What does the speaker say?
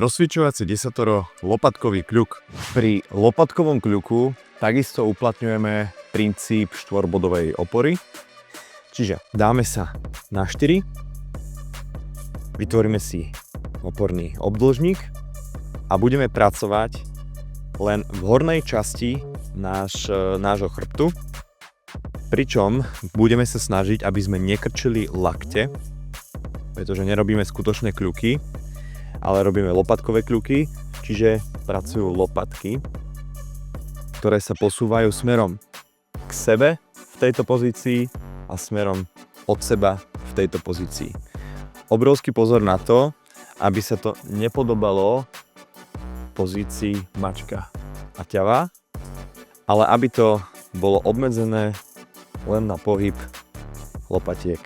Rozcvičovacie desatoro lopatkový kľuk. Pri lopatkovom kľuku takisto uplatňujeme princíp štvorbodovej opory. Čiže dáme sa na 4, vytvoríme si oporný obdĺžnik a budeme pracovať len v hornej časti nášho chrbtu, pričom budeme sa snažiť, aby sme nekrčili lakte, pretože nerobíme skutočné kľuky, ale robíme lopatkové kľuky, čiže pracujú lopatky, ktoré sa posúvajú smerom k sebe v tejto pozícii a smerom od seba v tejto pozícii. Obrovský pozor na to, aby sa to nepodobalo pozícii mačka a ťava, ale aby to bolo obmedzené len na pohyb lopatiek.